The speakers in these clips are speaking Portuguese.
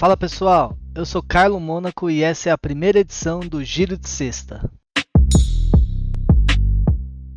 Fala pessoal, eu sou Carlo Mônaco e essa é a primeira edição do Giro de Sexta.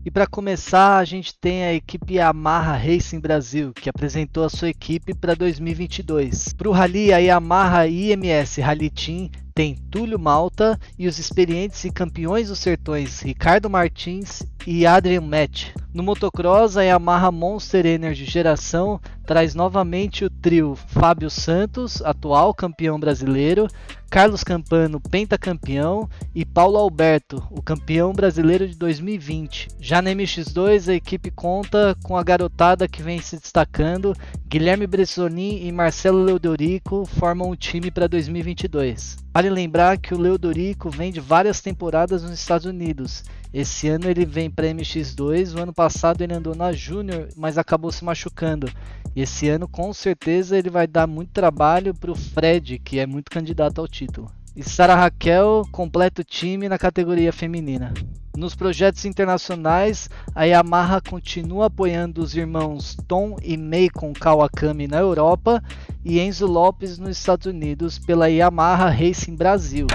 E para começar, a gente tem a equipe Yamaha Racing Brasil, que apresentou a sua equipe para 2022. Para o Rally, a Yamaha IMS Rally Team tem Túlio Malta e os experientes e campeões dos sertões Ricardo Martins e Adrian Match. No motocross, a Yamaha Monster Energy Geração traz novamente o trio Fábio Santos, atual campeão brasileiro, Carlos Campano, pentacampeão, e Paulo Alberto, o campeão brasileiro de 2020. Já na MX2, a equipe conta com a garotada que vem se destacando. Guilherme Bressonin e Marcelo Leodorico formam o time para 2022. Vale lembrar que o Leodorico vem de várias temporadas nos Estados Unidos. Esse ano ele vem para a MX2, o ano passado ele andou na Júnior, mas acabou se machucando. E esse ano com certeza ele vai dar muito trabalho para o Fred, que é muito candidato ao título. E Sara Raquel completa o time na categoria feminina. Nos projetos internacionais, a Yamaha continua apoiando os irmãos Tom e Meikon Kawakami na Europa e Enzo Lopes nos Estados Unidos pela Yamaha Racing Brasil.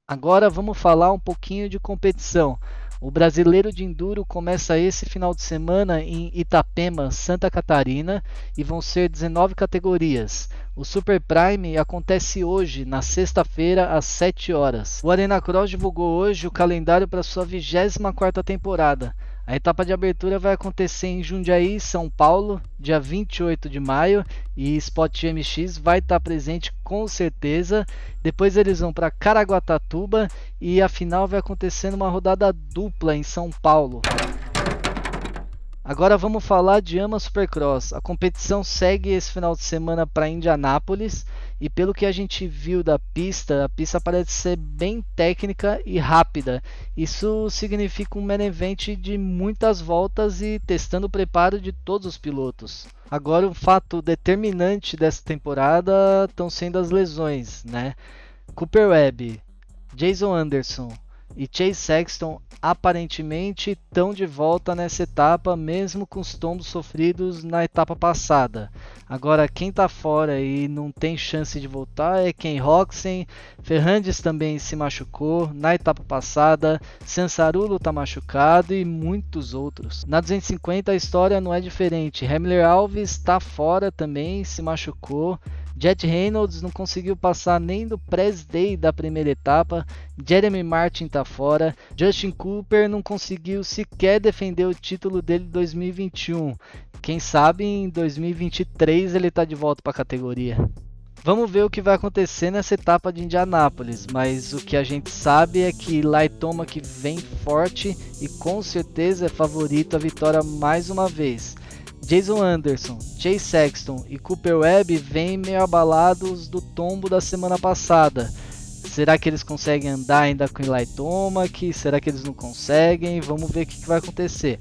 Agora vamos falar um pouquinho de competição. O Brasileiro de Enduro começa esse final de semana em Itapema, Santa Catarina, e vão ser 19 categorias. O Super Prime acontece hoje, na sexta-feira, às 7 horas. O Arena Cross divulgou hoje o calendário para sua 24ª temporada. A etapa de abertura vai acontecer em Jundiaí, São Paulo, dia 28 de maio, e Spot MX vai estar presente com certeza. Depois eles vão para Caraguatatuba e a final vai acontecer numa rodada dupla em São Paulo. Agora vamos falar de AMA Supercross. A competição segue esse final de semana para Indianápolis e pelo que a gente viu da pista, a pista parece ser bem técnica e rápida. Isso significa um main event de muitas voltas e testando o preparo de todos os pilotos. Agora o fato determinante dessa temporada estão sendo as lesões, né? Cooper Webb, Jason Anderson e Chase Sexton aparentemente estão de volta nessa etapa, mesmo com os tombos sofridos na etapa passada. Agora quem está fora e não tem chance de voltar é Ken Roczen. Ferrandes também se machucou na etapa passada, Sansarulo está machucado e muitos outros. Na 250 a história não é diferente. Hamler Alves está fora também, se machucou. Jet Reynolds não conseguiu passar nem do Press Day da primeira etapa. Jeremy Martin está fora. Justin Cooper não conseguiu sequer defender o título dele de 2021. Quem sabe em 2023 ele está de volta para a categoria. Vamos ver o que vai acontecer nessa etapa de Indianápolis, mas o que a gente sabe é que Laitomac vem forte e com certeza é favorito à vitória mais uma vez. Jason Anderson, Chase Sexton e Cooper Webb vêm meio abalados do tombo da semana passada. Será que eles conseguem andar ainda com Eli Tomac? Será que eles não conseguem? Vamos ver o que vai acontecer.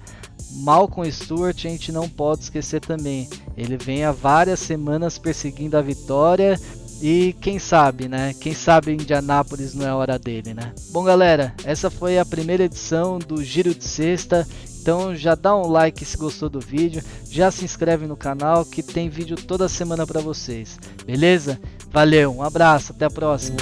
Malcolm Stewart a gente não pode esquecer também. Ele vem há várias semanas perseguindo a vitória e quem sabe, né? Quem sabe Indianápolis não é a hora dele, né? Bom galera, essa foi a primeira edição do Giro de Sexta. Então já dá um like se gostou do vídeo, já se inscreve no canal que tem vídeo toda semana para vocês, beleza? Valeu, um abraço, até a próxima!